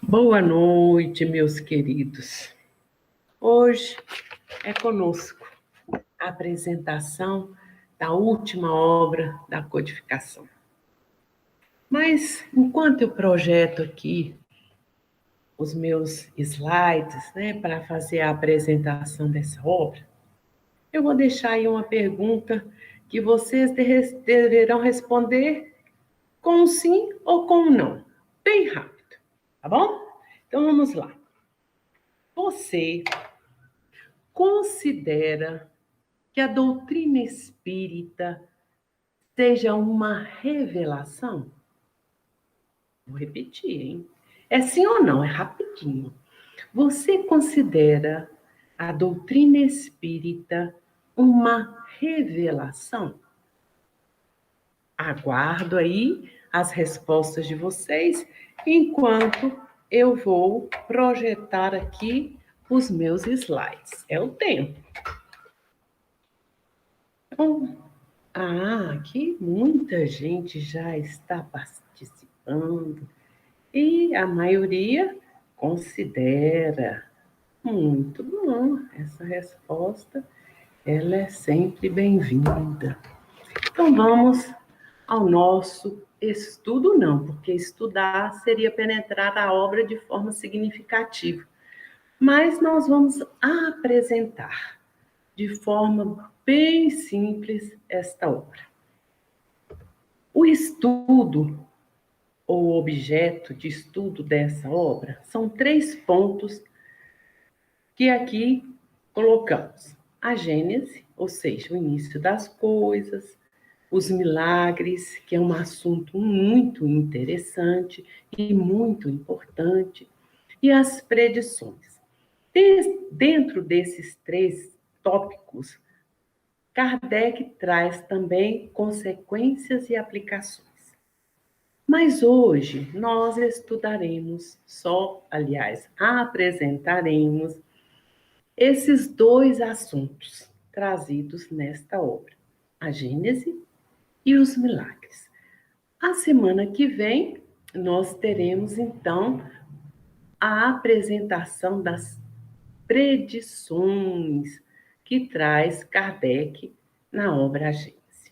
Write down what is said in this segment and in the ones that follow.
Boa noite, meus queridos. Hoje é conosco a apresentação da última obra da codificação. Mas, enquanto eu projeto aqui os meus slides, para fazer a apresentação dessa obra, eu vou deixar aí uma pergunta que vocês deverão responder com um sim ou com um não, bem rápido, tá bom? Então, vamos lá. Você considera que a doutrina espírita seja uma revelação? Vou repetir, hein? É sim ou não? É rapidinho. Você considera a doutrina espírita uma revelação? Aguardo aí as respostas de vocês, enquanto eu vou projetar aqui os meus slides. É o tempo. Então, aqui muita gente já está participando e a maioria considera. Muito bom, essa resposta ela é sempre bem-vinda. Então vamos ao nosso estudo, não, porque estudar seria penetrar a obra de forma significativa. Mas nós vamos apresentar de forma bem simples esta obra. O estudo, ou objeto de estudo dessa obra, são 3 pontos que aqui colocamos. A Gênese, ou seja, o início das coisas, os milagres, que é um assunto muito interessante e muito importante, e as predições. Dentro desses 3 tópicos, Kardec traz também consequências e aplicações. Mas hoje nós estudaremos apresentaremos esses 2 assuntos trazidos nesta obra, a Gênese e os milagres. A semana que vem nós teremos então a apresentação das predições que traz Kardec na obra A Gênese.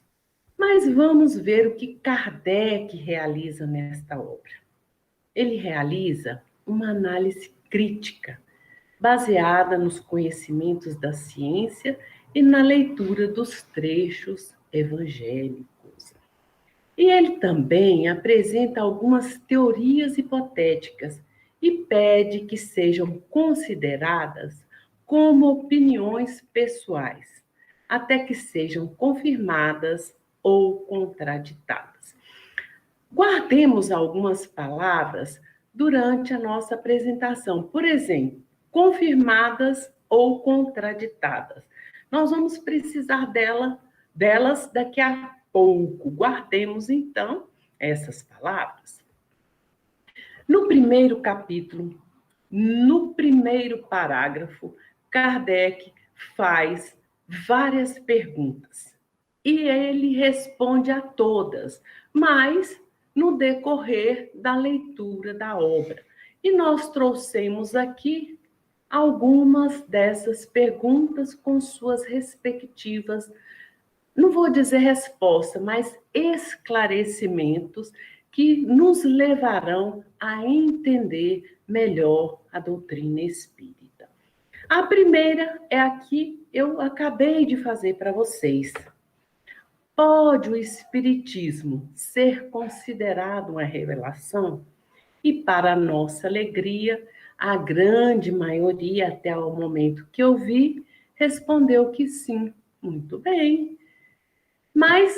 Mas vamos ver o que Kardec realiza nesta obra. Ele realiza uma análise crítica, baseada nos conhecimentos da ciência e na leitura dos trechos evangélicos. E ele também apresenta algumas teorias hipotéticas e pede que sejam consideradas como opiniões pessoais, até que sejam confirmadas ou contraditadas. Guardemos algumas palavras durante a nossa apresentação. Por exemplo, confirmadas ou contraditadas. Nós vamos precisar delas daqui a pouco. Guardemos, então, essas palavras. No primeiro capítulo, no primeiro parágrafo, Kardec faz várias perguntas e ele responde a todas, mas no decorrer da leitura da obra. E nós trouxemos aqui algumas dessas perguntas com suas respectivas, não vou dizer resposta, mas esclarecimentos que nos levarão a entender melhor a doutrina espírita. A primeira é a que eu acabei de fazer para vocês. Pode o Espiritismo ser considerado uma revelação? E, para nossa alegria, a grande maioria, até o momento que eu vi, respondeu que sim. Muito bem. Mas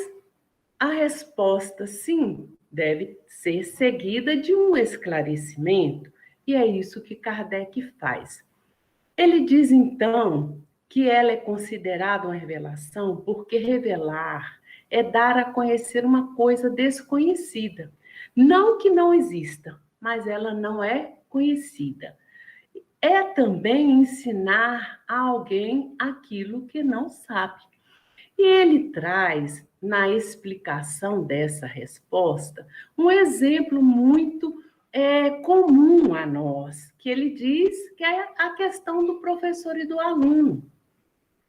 a resposta sim deve ser seguida de um esclarecimento, e é isso que Kardec faz. Ele diz, então, que ela é considerada uma revelação porque revelar é dar a conhecer uma coisa desconhecida. Não que não exista, mas ela não é conhecida. É também ensinar a alguém aquilo que não sabe. E ele traz, na explicação dessa resposta, um exemplo muito é comum a nós, que ele diz que é a questão do professor e do aluno.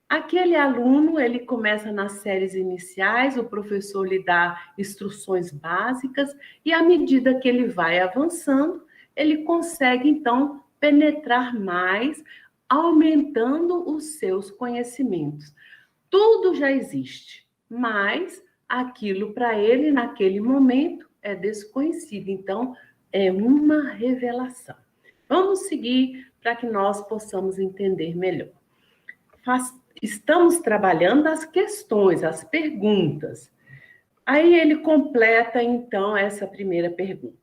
Aquele aluno, ele começa nas séries iniciais, o professor lhe dá instruções básicas, e à medida que ele vai avançando, ele consegue, então, penetrar mais, aumentando os seus conhecimentos. Tudo já existe, mas aquilo para ele, naquele momento, é desconhecido. Então, é uma revelação. Vamos seguir para que nós possamos entender melhor. Estamos trabalhando as questões, as perguntas. Aí ele completa, então, essa primeira pergunta.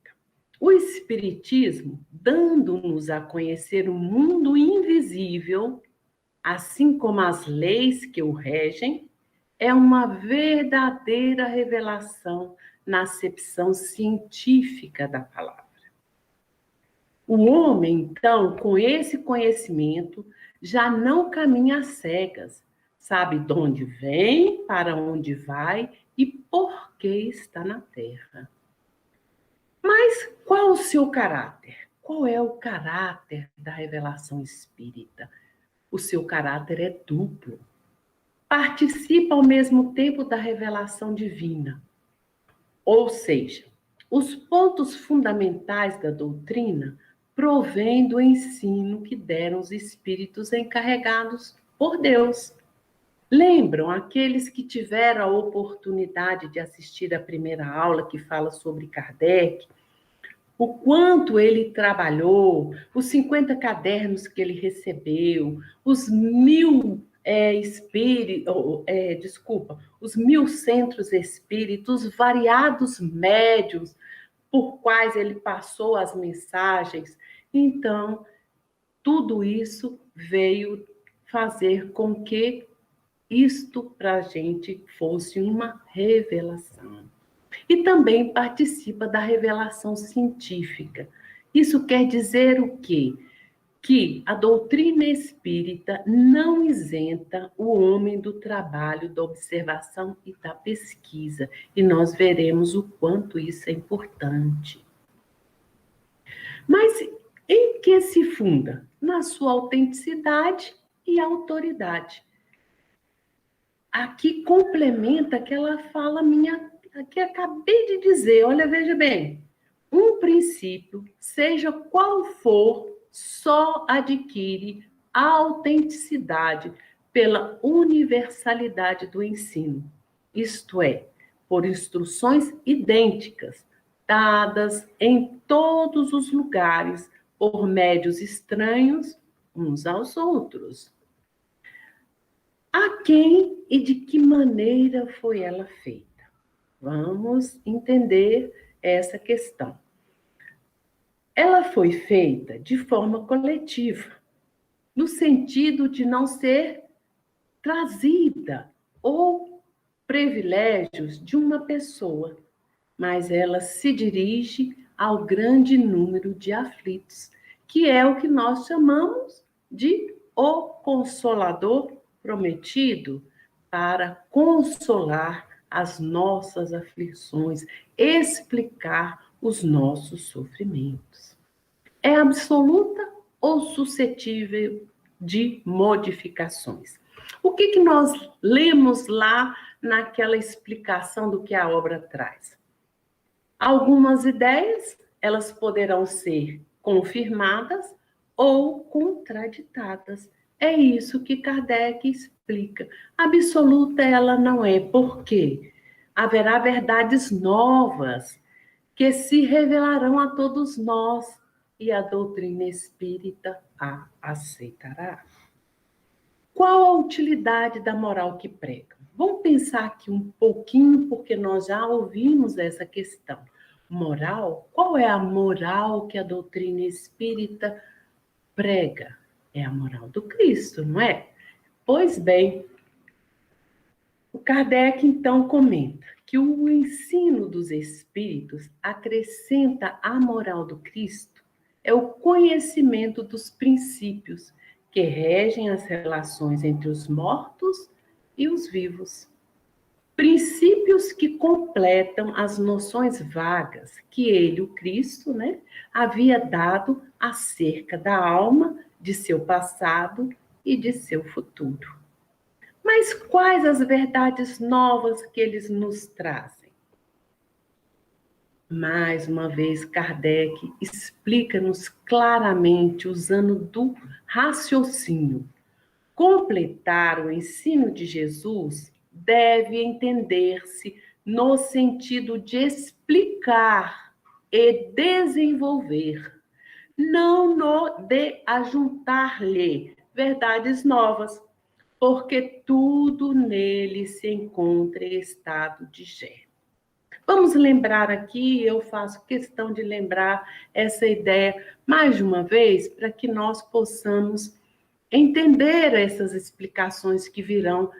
O Espiritismo, dando-nos a conhecer o mundo invisível, assim como as leis que o regem, é uma verdadeira revelação na acepção científica da palavra. O homem, então, com esse conhecimento, já não caminha às cegas, sabe de onde vem, para onde vai e por que está na Terra. Mas qual o seu caráter? Qual é o caráter da revelação espírita? O seu caráter é duplo. Participa ao mesmo tempo da revelação divina. Ou seja, os pontos fundamentais da doutrina provém do ensino que deram os espíritos encarregados por Deus. Lembram aqueles que tiveram a oportunidade de assistir à primeira aula que fala sobre Kardec? O quanto ele trabalhou, os 50 cadernos que ele recebeu, os 1000 os 1000 centros espíritos, os variados médios por quais ele passou as mensagens. Então, tudo isso veio fazer com que isto para a gente fosse uma revelação. E também participa da revelação científica. Isso quer dizer o quê? Que a doutrina espírita não isenta o homem do trabalho, da observação e da pesquisa. E nós veremos o quanto isso é importante. Mas em que se funda? Na sua autenticidade e autoridade. Aqui complementa aquela fala minha que acabei de dizer. Olha, veja bem. Um princípio, seja qual for, só adquire a autenticidade pela universalidade do ensino. Isto é, por instruções idênticas, dadas em todos os lugares, por médios estranhos uns aos outros. A quem e de que maneira foi ela feita? Vamos entender essa questão. Ela foi feita de forma coletiva, no sentido de não ser trazida ou privilégios de uma pessoa, mas ela se dirige ao grande número de aflitos, que é o que nós chamamos de o Consolador prometido para consolar as nossas aflições, explicar os nossos sofrimentos. É absoluta ou suscetível de modificações? O que nós lemos lá naquela explicação do que a obra traz? Algumas ideias, elas poderão ser confirmadas ou contraditadas. É isso que Kardec explica. Absoluta ela não é. Por quê? Haverá verdades novas que se revelarão a todos nós e a doutrina espírita a aceitará. Qual a utilidade da moral que prega? Vamos pensar aqui um pouquinho, porque nós já ouvimos essa questão. Moral? Qual é a moral que a doutrina espírita prega? É a moral do Cristo, não é? Pois bem, o Kardec então comenta que o ensino dos espíritos acrescenta à moral do Cristo é o conhecimento dos princípios que regem as relações entre os mortos e os vivos. princípios que completam as noções vagas que ele, o Cristo, né, havia dado acerca da alma, de seu passado e de seu futuro. Mas quais as verdades novas que eles nos trazem? Mais uma vez, Kardec explica-nos claramente, usando do raciocínio. Completar o ensino de Jesus deve entender-se no sentido de explicar e desenvolver, não no de ajuntar-lhe verdades novas, porque tudo nele se encontra em estado de gênero. Vamos lembrar aqui, eu faço questão de lembrar essa ideia mais de uma vez, para que nós possamos entender essas explicações que virão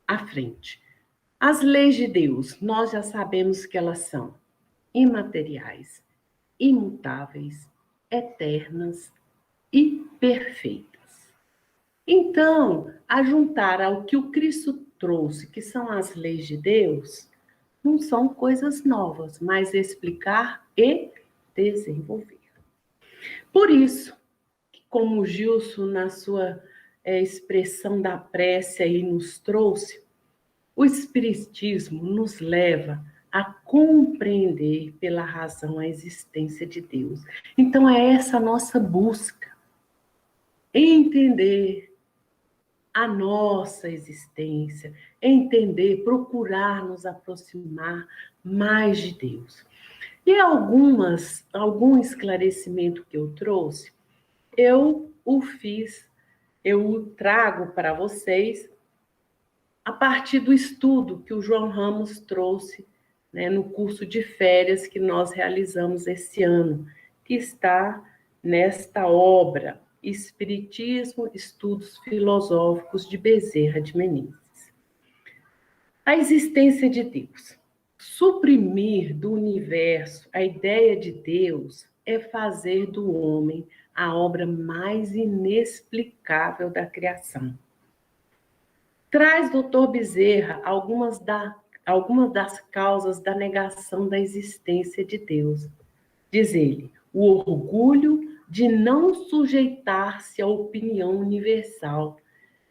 à frente. As leis de Deus, nós já sabemos que elas são imateriais, imutáveis, eternas e perfeitas. Então, a juntar ao que o Cristo trouxe, que são as leis de Deus, não são coisas novas, mas explicar e desenvolver. Por isso, como o Gilson, na sua expressão da prece aí nos trouxe, o Espiritismo nos leva a compreender pela razão a existência de Deus. Então, é essa a nossa busca, entender a nossa existência, entender, procurar nos aproximar mais de Deus. E algum esclarecimento que eu trouxe, eu o trago para vocês a partir do estudo que o João Ramos trouxe, né, no curso de férias que nós realizamos esse ano, que está nesta obra, Espiritismo, Estudos Filosóficos de Bezerra de Menezes. A existência de Deus. Suprimir do universo a ideia de Deus é fazer do homem a obra mais inexplicável da criação. Traz Dr. Bezerra algumas das causas da negação da existência de Deus. Diz ele, o orgulho de não sujeitar-se à opinião universal.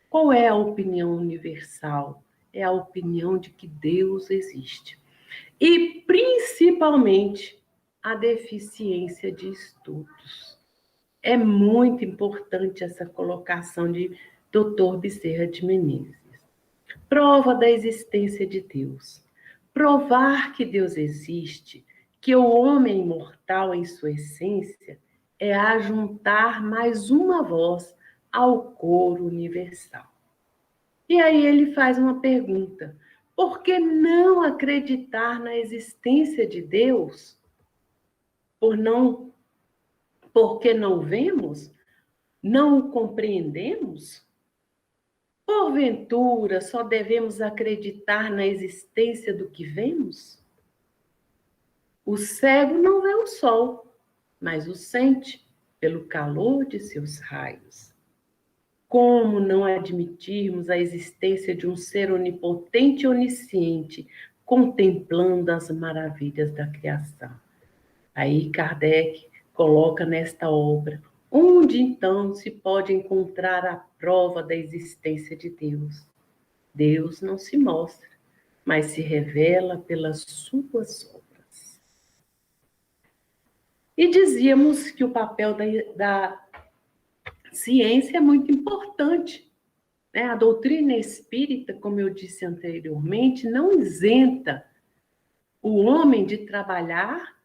Qual é a opinião universal? É a opinião de que Deus existe. E, principalmente, a deficiência de estudos. É muito importante essa colocação de Dr. Bezerra de Menezes. Prova da existência de Deus. Provar que Deus existe, que o homem imortal em sua essência, é ajuntar mais uma voz ao coro universal. E aí ele faz uma pergunta: por que não acreditar na existência de Deus? Porque não vemos? Não o compreendemos? Porventura, só devemos acreditar na existência do que vemos? O cego não vê o sol, mas o sente pelo calor de seus raios. Como não admitirmos a existência de um ser onipotente e onisciente, contemplando as maravilhas da criação? Aí Kardec coloca nesta obra, onde então se pode encontrar a prova da existência de Deus? Deus não se mostra, mas se revela pelas suas obras. E dizíamos que o papel da ciência é muito importante, né? A doutrina espírita, como eu disse anteriormente, não isenta o homem de trabalhar,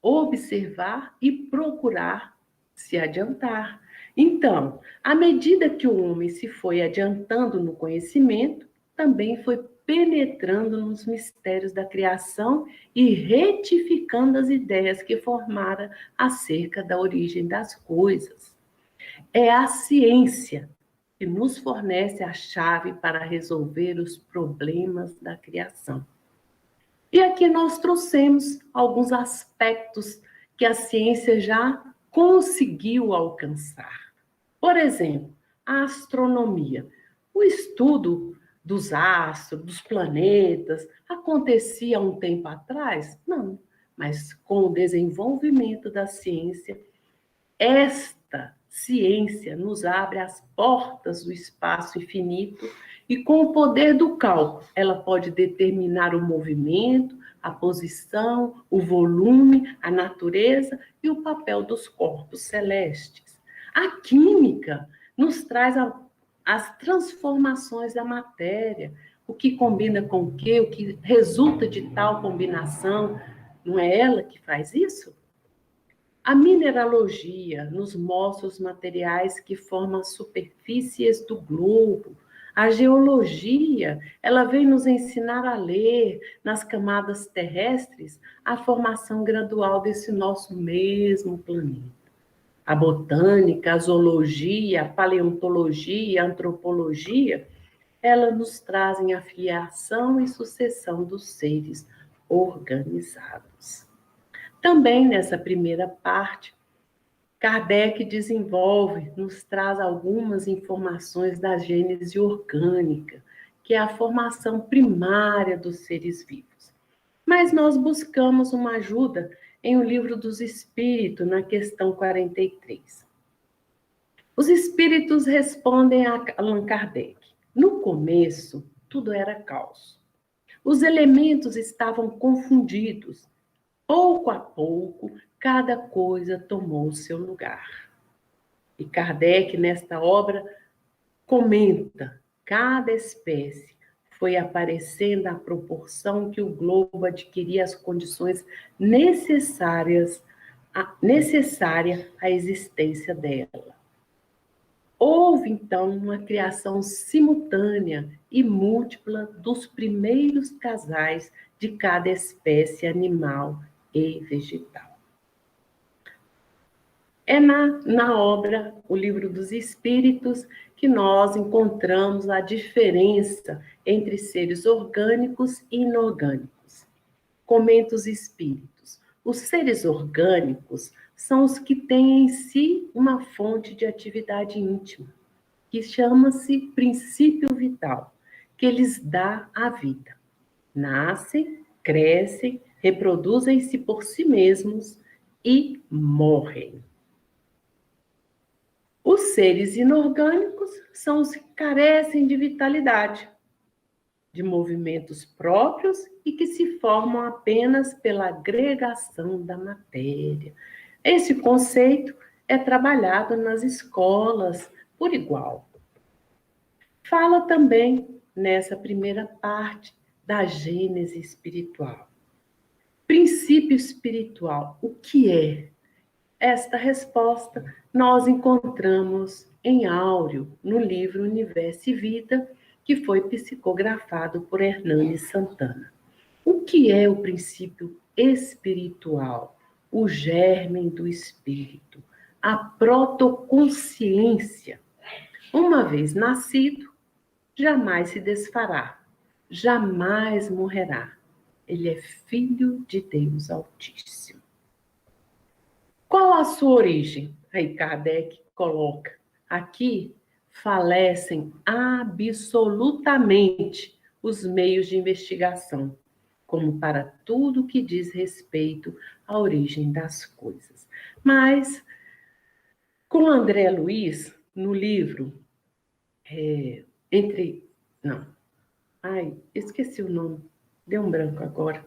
observar e procurar se adiantar. Então, à medida que o homem se foi adiantando no conhecimento, também foi penetrando nos mistérios da criação e retificando as ideias que formara acerca da origem das coisas. É a ciência que nos fornece a chave para resolver os problemas da criação. E aqui nós trouxemos alguns aspectos que a ciência já conseguiu alcançar. Por exemplo, a astronomia. O estudo dos astros, dos planetas, acontecia há um tempo atrás? Não. Mas com o desenvolvimento da ciência, esta ciência nos abre as portas do espaço infinito e, com o poder do cálculo, ela pode determinar o movimento, a posição, o volume, a natureza e o papel dos corpos celestes. A química nos traz as transformações da matéria, o que combina com o que resulta de tal combinação. Não é ela que faz isso? A mineralogia nos mostra os materiais que formam as superfícies do globo. A geologia, ela vem nos ensinar a ler nas camadas terrestres a formação gradual desse nosso mesmo planeta. A botânica, a zoologia, a paleontologia, a antropologia, elas nos trazem a filiação e sucessão dos seres organizados. Também nessa primeira parte, Kardec desenvolve, nos traz algumas informações da gênese orgânica, que é a formação primária dos seres vivos. Mas nós buscamos uma ajuda em O Livro dos Espíritos, na questão 43. Os espíritos respondem a Allan Kardec. No começo, tudo era caos. Os elementos estavam confundidos. Pouco a pouco, cada coisa tomou o seu lugar. E Kardec, nesta obra, comenta: cada espécie foi aparecendo à proporção que o globo adquiria as condições necessária à existência dela. Houve, então, uma criação simultânea e múltipla dos primeiros casais de cada espécie animal e vegetal. É na obra O Livro dos Espíritos que nós encontramos a diferença entre seres orgânicos e inorgânicos. Comenta os espíritos. Os seres orgânicos são os que têm em si uma fonte de atividade íntima, que chama-se princípio vital, que lhes dá a vida. Nascem, crescem, reproduzem-se por si mesmos e morrem. Os seres inorgânicos são os que carecem de vitalidade, de movimentos próprios e que se formam apenas pela agregação da matéria. Esse conceito é trabalhado nas escolas por igual. Fala também, nessa primeira parte, da gênese espiritual. Princípio espiritual, o que é? Esta resposta nós encontramos em áureo no livro Universo e Vida, que foi psicografado por Hernani Santana. O que é o princípio espiritual? O germe do espírito, a protoconsciência. Uma vez nascido, jamais se desfará, jamais morrerá. Ele é filho de Deus Altíssimo. Qual a sua origem? Aí Kardec coloca: aqui falecem absolutamente os meios de investigação, como para tudo que diz respeito à origem das coisas. Mas, com André Luiz, no livro esqueci o nome, deu um branco agora.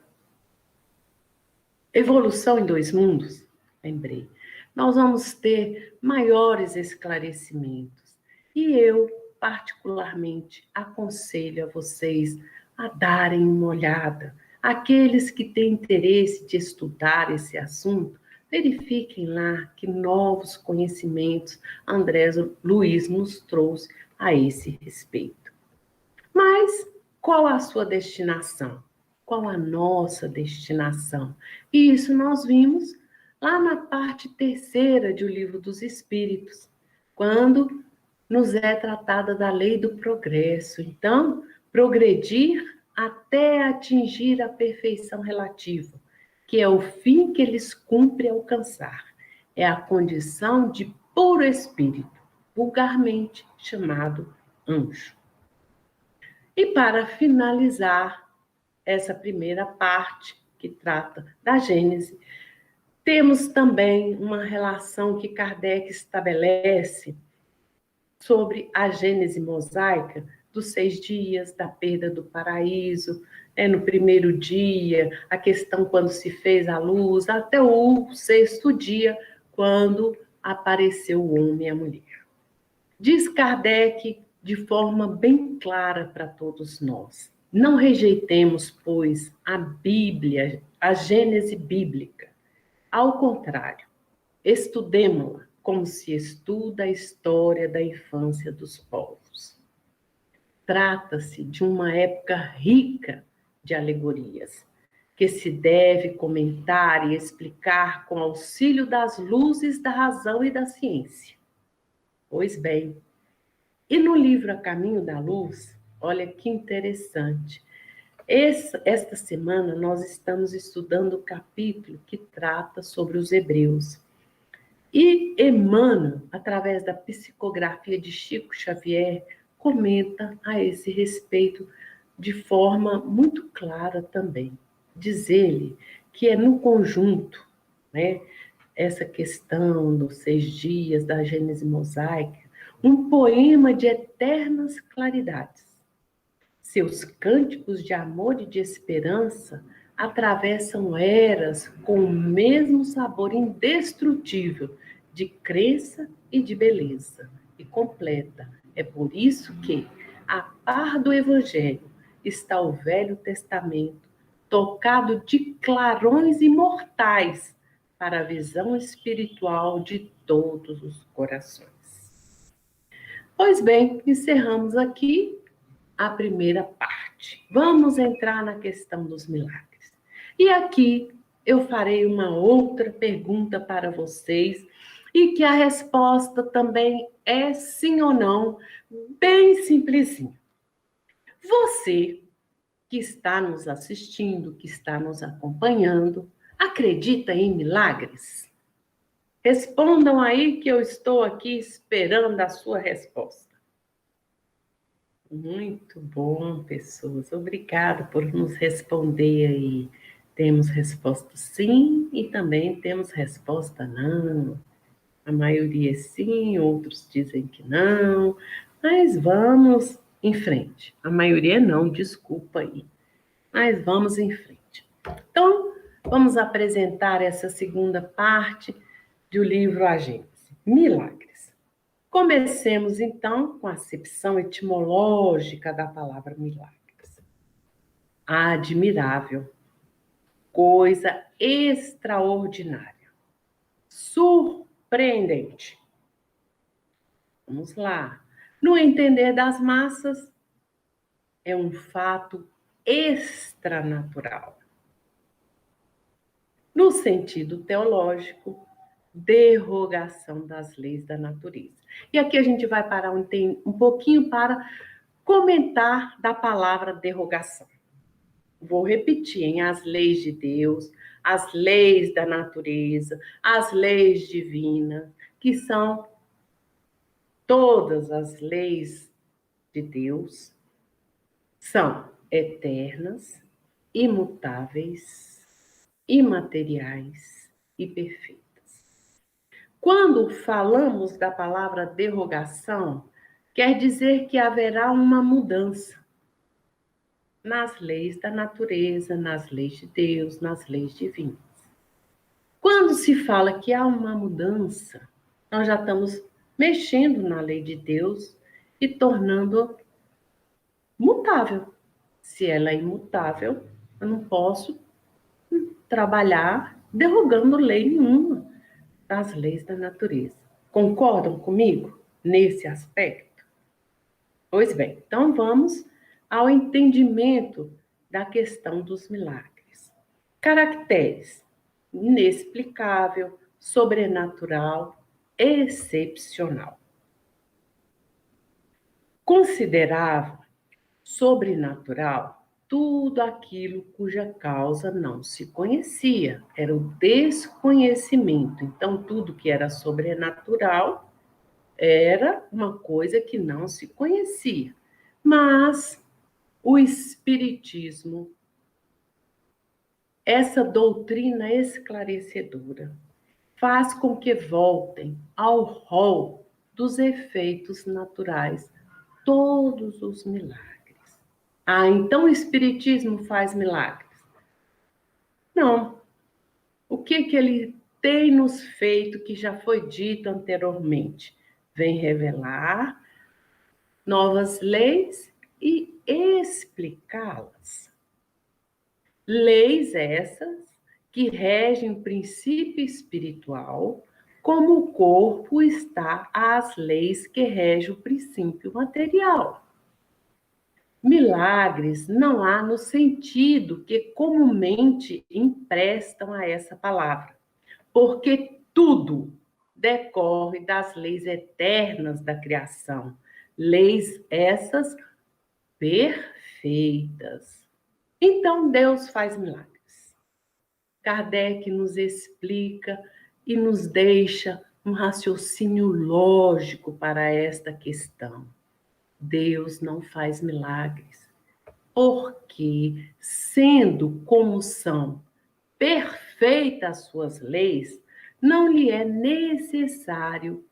Evolução em Dois Mundos, lembrei. Nós vamos ter maiores esclarecimentos. E eu, particularmente, aconselho a vocês a darem uma olhada. Aqueles que têm interesse de estudar esse assunto, verifiquem lá que novos conhecimentos André Luiz nos trouxe a esse respeito. Mas qual a sua destinação? Qual a nossa destinação? E isso nós vimos lá na parte terceira de O Livro dos Espíritos, quando nos é tratada da lei do progresso. Então, progredir até atingir a perfeição relativa, que é o fim que eles cumprem alcançar. É a condição de puro espírito, vulgarmente chamado anjo. E para finalizar essa primeira parte, que trata da Gênese, temos também uma relação que Kardec estabelece sobre a Gênese mosaica dos 6 dias, da perda do paraíso, no primeiro dia, a questão quando se fez a luz, até o 6º dia, quando apareceu o homem e a mulher. Diz Kardec de forma bem clara para todos nós: não rejeitemos, pois, a Bíblia, a Gênese bíblica. Ao contrário, estudemo-la como se estuda a história da infância dos povos. Trata-se de uma época rica de alegorias, que se deve comentar e explicar com auxílio das luzes da razão e da ciência. Pois bem, e no livro A Caminho da Luz, olha que interessante. Esta semana nós estamos estudando o capítulo que trata sobre os hebreus. E Emmanuel, através da psicografia de Chico Xavier, comenta a esse respeito de forma muito clara também. Diz ele que é no conjunto, né, essa questão dos 6 dias da Gênese mosaica, um poema de eternas claridades. Seus cânticos de amor e de esperança atravessam eras com o mesmo sabor indestrutível de crença e de beleza. E completa. É por isso que, a par do Evangelho, está o Velho Testamento, tocado de clarões imortais para a visão espiritual de todos os corações. Pois bem, encerramos aqui a primeira parte. Vamos entrar na questão dos milagres. E aqui eu farei uma outra pergunta para vocês, e que a resposta também é sim ou não, bem simplesinho. Você que está nos assistindo, que está nos acompanhando, acredita em milagres? Respondam aí que eu estou aqui esperando a sua resposta. Muito bom, pessoas. Obrigada por nos responder aí. Temos resposta sim e também temos resposta não. A maioria é sim, outros dizem que não, mas vamos em frente. A maioria é não, desculpa aí. Mas vamos em frente. Então, vamos apresentar essa segunda parte do livro A Gênese. Milagres. Comecemos, então, com a acepção etimológica da palavra milagres. Admirável, coisa extraordinária, surpreendente. Vamos lá. No entender das massas, é um fato extranatural. No sentido teológico, derrogação das leis da natureza. E aqui a gente vai parar um pouquinho para comentar da palavra derrogação. Vou repetir, hein? As leis de Deus, as leis da natureza, as leis divinas, que são todas as leis de Deus, são eternas, imutáveis, imateriais e perfeitas. Quando falamos da palavra derrogação, quer dizer que haverá uma mudança nas leis da natureza, nas leis de Deus, nas leis divinas. Quando se fala que há uma mudança, nós já estamos mexendo na lei de Deus e tornando mutável. Se ela é imutável, eu não posso trabalhar derrogando lei nenhuma das leis da natureza. Concordam comigo nesse aspecto? Pois bem, então vamos ao entendimento da questão dos milagres. Caracteres: inexplicável, sobrenatural, excepcional. Considerava sobrenatural tudo aquilo cuja causa não se conhecia, era o desconhecimento. Então, tudo que era sobrenatural era uma coisa que não se conhecia. Mas o Espiritismo, essa doutrina esclarecedora, faz com que voltem ao rol dos efeitos naturais todos os milagres. Ah, então o Espiritismo faz milagres? Não. O que ele tem nos feito que já foi dito anteriormente? Vem revelar novas leis e explicá-las. Leis essas que regem o princípio espiritual, como o corpo está às leis que regem o princípio material. Milagres não há no sentido que comumente emprestam a essa palavra, porque tudo decorre das leis eternas da criação, leis essas perfeitas. Então Deus faz milagres. Kardec nos explica e nos deixa um raciocínio lógico para esta questão. Deus não faz milagres, porque, sendo como são perfeitas suas leis, não lhe é necessário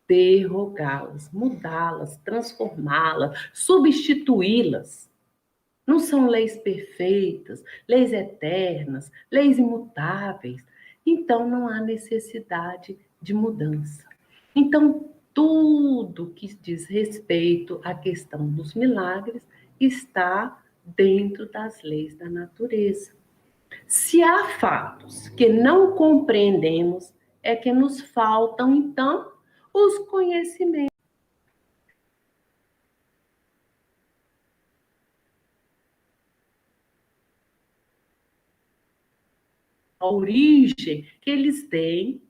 derrogá-las, mudá-las, transformá-las, substituí-las. Não são leis perfeitas, leis eternas, leis imutáveis. Então, não há necessidade de mudança. Então, tudo que diz respeito à questão dos milagres está dentro das leis da natureza. Se há fatos que não compreendemos, é que nos faltam, então, os conhecimentos. A origem que eles têm,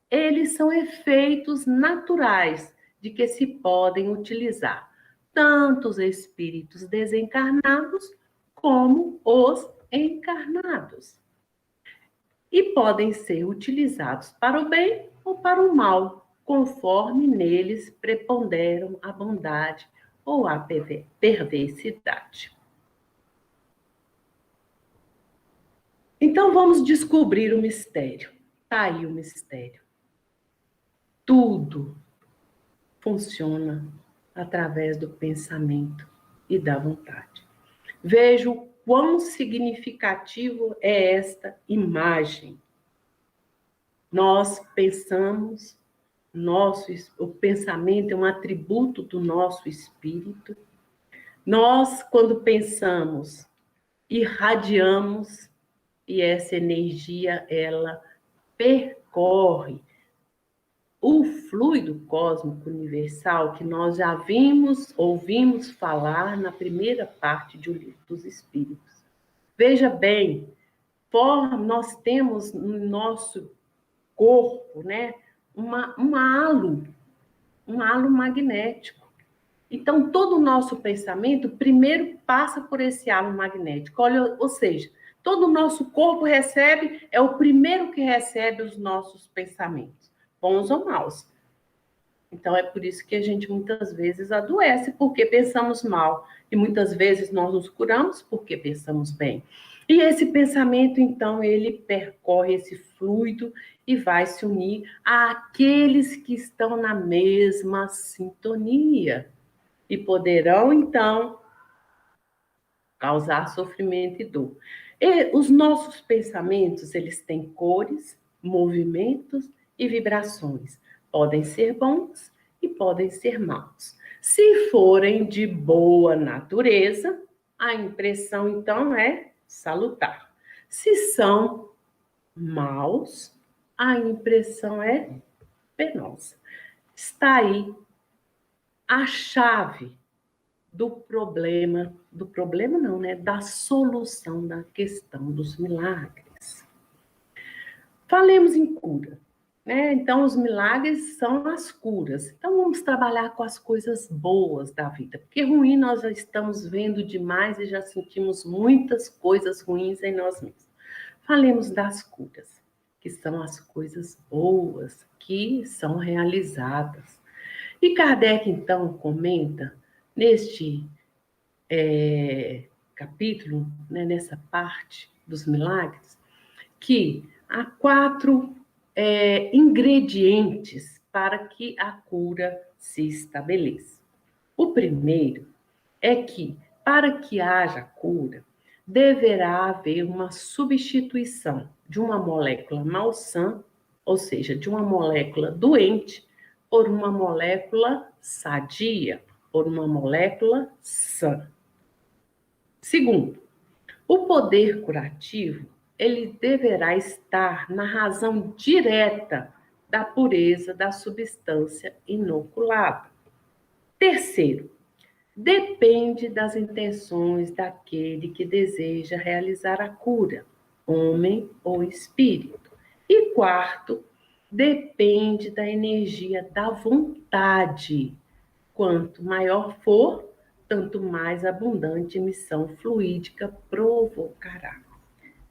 eles são efeitos naturais de que se podem utilizar tanto os espíritos desencarnados como os encarnados. E podem ser utilizados para o bem ou para o mal, conforme neles preponderam a bondade ou a perversidade. Então vamos descobrir o mistério. Está aí o mistério. Tudo funciona através do pensamento e da vontade. Veja o quão significativo é esta imagem. Nós pensamos, o pensamento é um atributo do nosso espírito. Nós, quando pensamos, irradiamos e essa energia, ela percorre o fluido cósmico universal que nós já ouvimos falar na primeira parte de O Livro dos Espíritos. Veja bem, nós temos no nosso corpo, né, um halo magnético. Então, todo o nosso pensamento primeiro passa por esse halo magnético. Olha, ou seja, todo o nosso corpo é o primeiro que recebe os nossos pensamentos, bons ou maus. Então, é por isso que a gente muitas vezes adoece, porque pensamos mal. E muitas vezes nós nos curamos porque pensamos bem. E esse pensamento, então, ele percorre esse fluido e vai se unir àqueles que estão na mesma sintonia. E poderão, então, causar sofrimento e dor. E os nossos pensamentos, eles têm cores, movimentos e vibrações. Podem ser bons e podem ser maus. Se forem de boa natureza, a impressão, então, é salutar. Se são maus, a impressão é penosa. Está aí a chave do problema não, né? Da solução da questão dos milagres. Falemos em cura, né? Então, os milagres são as curas. Então, vamos trabalhar com as coisas boas da vida, porque ruim nós já estamos vendo demais e já sentimos muitas coisas ruins em nós mesmos. Falemos das curas, que são as coisas boas que são realizadas. E Kardec, então, comenta neste capítulo, né, nessa parte dos milagres, que há 4 ingredientes para que a cura se estabeleça. O primeiro é que, para que haja cura, deverá haver uma substituição de uma molécula malsã, ou seja, de uma molécula doente, por uma molécula sadia, por uma molécula sã. Segundo, o poder curativo, ele deverá estar na razão direta da pureza da substância inoculada. Terceiro, depende das intenções daquele que deseja realizar a cura, homem ou espírito. E quarto, depende da energia da vontade. Quanto maior for, tanto mais abundante emissão fluídica provocará.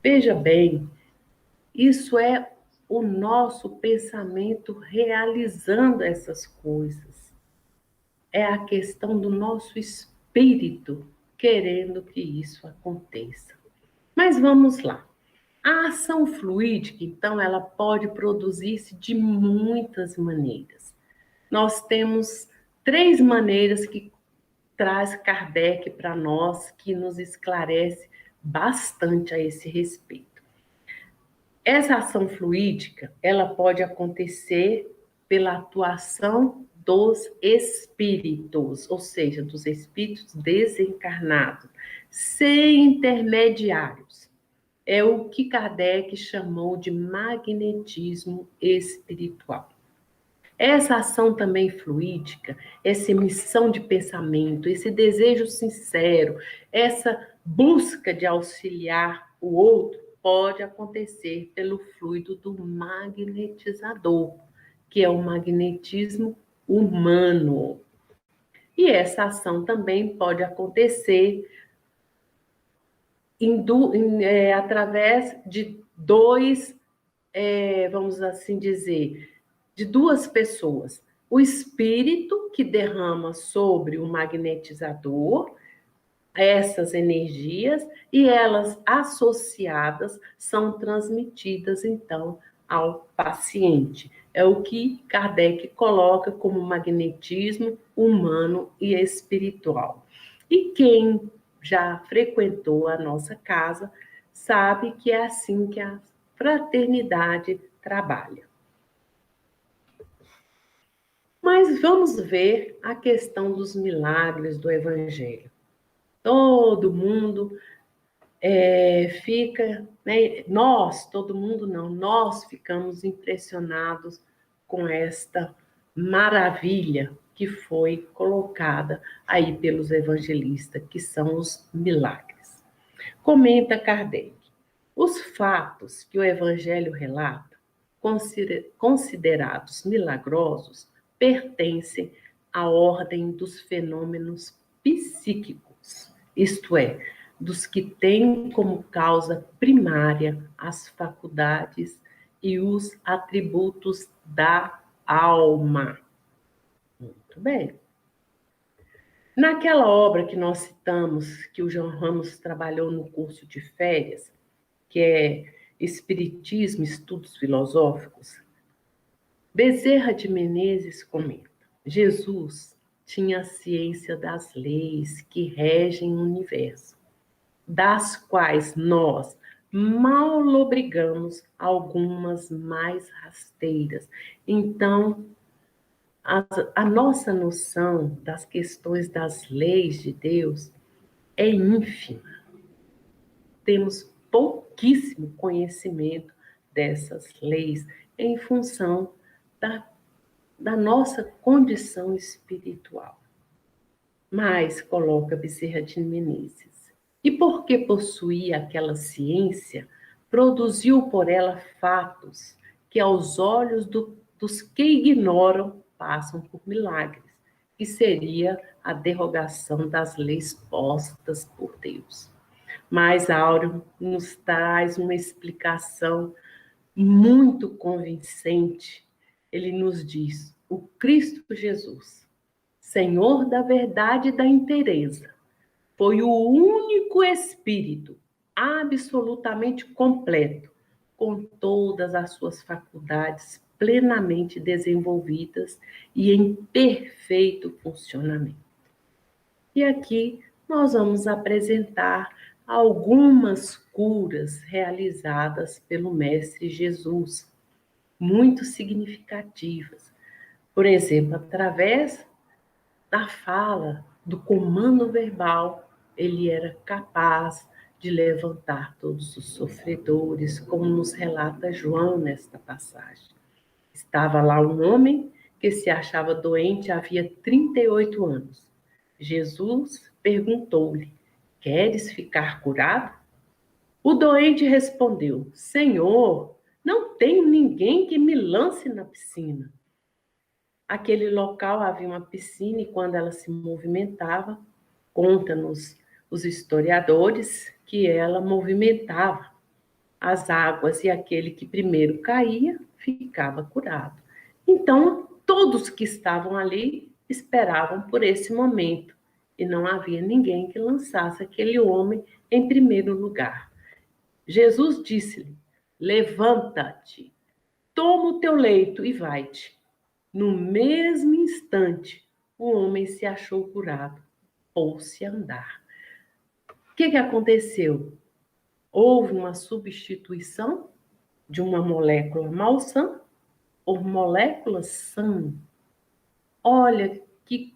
Veja bem, isso é o nosso pensamento realizando essas coisas. É a questão do nosso espírito querendo que isso aconteça. Mas vamos lá. A ação fluídica, então, ela pode produzir-se de muitas maneiras. Nós temos 3 maneiras que traz Kardec para nós, que nos esclarece bastante a esse respeito. Essa ação fluídica, ela pode acontecer pela atuação dos espíritos, ou seja, dos espíritos desencarnados, sem intermediários. É o que Kardec chamou de magnetismo espiritual. Essa ação também fluídica, essa emissão de pensamento, esse desejo sincero, essa busca de auxiliar o outro, pode acontecer pelo fluido do magnetizador, que é o magnetismo humano. E essa ação também pode acontecer através de dois, vamos assim dizer, de 2 pessoas. O espírito que derrama sobre o magnetizador essas energias e elas associadas são transmitidas então ao paciente. É o que Kardec coloca como magnetismo humano e espiritual. E quem já frequentou a nossa casa sabe que é assim que a fraternidade trabalha. Mas vamos ver a questão dos milagres do Evangelho. Todo mundo fica, né? Todo mundo não, nós ficamos impressionados com esta maravilha que foi colocada aí pelos evangelistas, que são os milagres. Comenta Kardec: os fatos que o Evangelho relata, considerados milagrosos, pertencem à ordem dos fenômenos psíquicos, isto é, dos que têm como causa primária as faculdades e os atributos da alma. Muito bem. Naquela obra que nós citamos, que o João Ramos trabalhou no curso de férias, que é Espiritismo, Estudos Filosóficos, Bezerra de Menezes comenta: Jesus tinha a ciência das leis que regem o universo, das quais nós mal lobrigamos algumas mais rasteiras. Então, a nossa noção das questões das leis de Deus é ínfima. Temos pouquíssimo conhecimento dessas leis em função da nossa condição espiritual. Mas, coloca Bezerra de Menezes, e porque possuía aquela ciência, produziu por ela fatos que aos olhos dos que ignoram passam por milagres, que seria a derrogação das leis postas por Deus. Mas Áureo nos traz uma explicação muito convincente. Ele nos diz: o Cristo Jesus, Senhor da verdade e da inteireza, foi o único espírito absolutamente completo, com todas as suas faculdades plenamente desenvolvidas e em perfeito funcionamento. E aqui nós vamos apresentar algumas curas realizadas pelo Mestre Jesus, muito significativas. Por exemplo, através da fala, do comando verbal, ele era capaz de levantar todos os sofredores, como nos relata João nesta passagem. Estava lá um homem que se achava doente havia 38 anos. Jesus perguntou-lhe: Queres ficar curado? O doente respondeu: Senhor, não tenho ninguém que me lance na piscina. Aquele local havia uma piscina e quando ela se movimentava, conta-nos os historiadores que ela movimentava as águas e aquele que primeiro caía ficava curado. Então, todos que estavam ali esperavam por esse momento e não havia ninguém que lançasse aquele homem em primeiro lugar. Jesus disse-lhe: Levanta-te, toma o teu leito e vai-te. No mesmo instante, o homem se achou curado, pôs-se a andar. O que aconteceu? Houve uma substituição de uma molécula malsã por moléculas sã. Olha que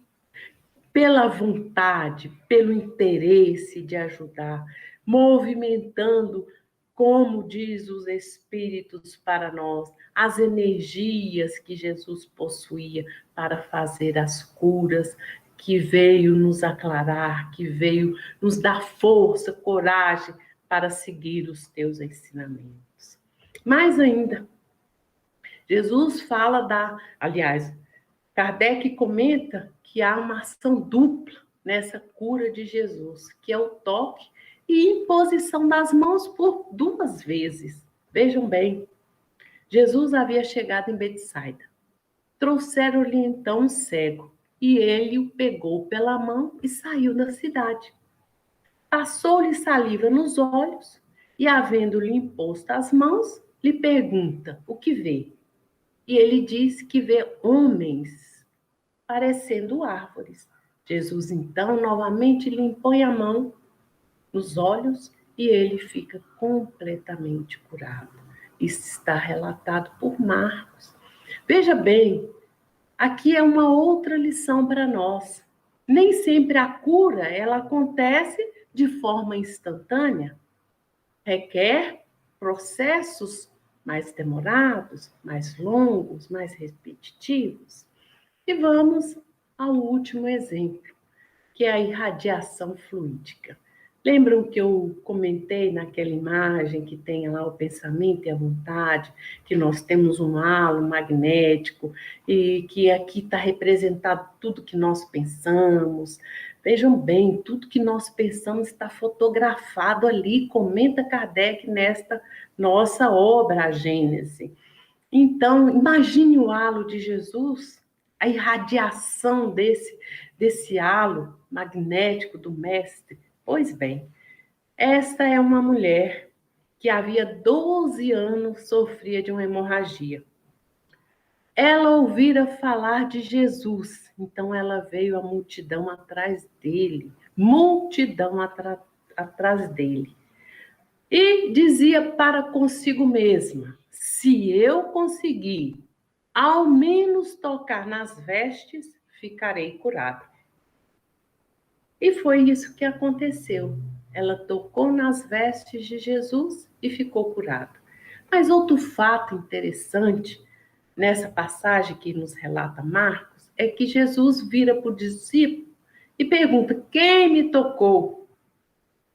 pela vontade, pelo interesse de ajudar, movimentando, como diz os Espíritos para nós, as energias que Jesus possuía para fazer as curas, que veio nos aclarar, que veio nos dar força, coragem para seguir os teus ensinamentos. Mais ainda, Jesus fala aliás, Kardec comenta que há uma ação dupla nessa cura de Jesus, que é o toque e imposição das mãos por 2 vezes. Vejam bem, Jesus havia chegado em Betsaida. Trouxeram-lhe então um cego, e ele o pegou pela mão e saiu da cidade. Passou-lhe saliva nos olhos, e havendo-lhe imposto as mãos, lhe pergunta o que vê. E ele diz que vê homens parecendo árvores. Jesus, então, novamente lhe impõe a mão nos olhos e ele fica completamente curado. Isso está relatado por Marcos. Veja bem, aqui é uma outra lição para nós. Nem sempre a cura ela acontece de forma instantânea. Requer processos mais demorados, mais longos, mais repetitivos. E vamos ao último exemplo, que é a irradiação fluídica. Lembram que eu comentei naquela imagem que tem lá o pensamento e a vontade, que nós temos um halo magnético e que aqui está representado tudo que nós pensamos. Vejam bem, tudo que nós pensamos está fotografado ali, comenta Kardec nesta nossa obra, a Gênese. Então, imagine o halo de Jesus, a irradiação desse halo magnético do Mestre. Pois bem, esta é uma mulher que havia 12 anos sofria de uma hemorragia. Ela ouvira falar de Jesus, então ela veio a multidão atrás dele, atrás dele. E dizia para consigo mesma: se eu conseguir ao menos tocar nas vestes, ficarei curada. E foi isso que aconteceu. Ela tocou nas vestes de Jesus e ficou curada. Mas outro fato interessante nessa passagem que nos relata Marcos é que Jesus vira para o discípulo e pergunta: quem me tocou?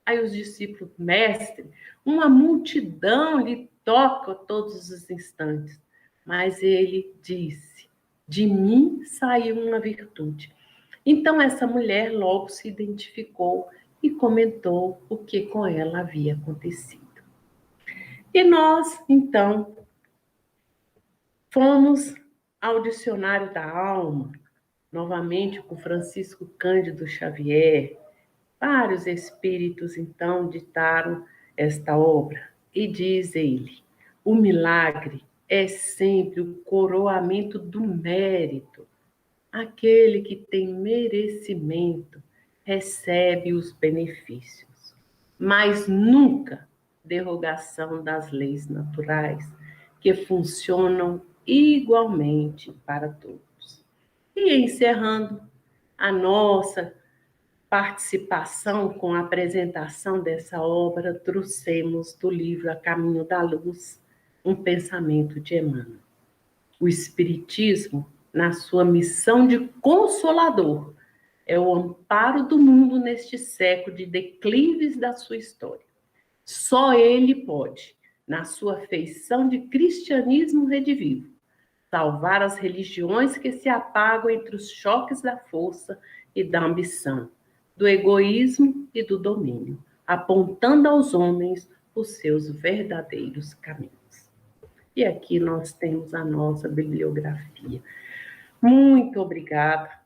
Aí os discípulos: mestre, uma multidão lhe toca todos os instantes. Mas ele disse: de mim saiu uma virtude. Então essa mulher logo se identificou e comentou o que com ela havia acontecido. E nós, então, fomos ao Dicionário da Alma, novamente com Francisco Cândido Xavier, Vários espíritos, então, ditaram esta obra, e diz ele: o milagre é sempre o coroamento do mérito. Aquele que tem merecimento recebe os benefícios, mas nunca derrogação das leis naturais, que funcionam igualmente para todos. E encerrando a nossa participação com a apresentação dessa obra, trouxemos do livro A Caminho da Luz um pensamento de Emmanuel. O Espiritismo, na sua missão de consolador, é o amparo do mundo neste século de declives da sua história. Só ele pode, na sua feição de cristianismo redivivo, salvar as religiões que se apagam entre os choques da força e da ambição, do egoísmo e do domínio, apontando aos homens os seus verdadeiros caminhos. E aqui nós temos a nossa bibliografia. Muito obrigada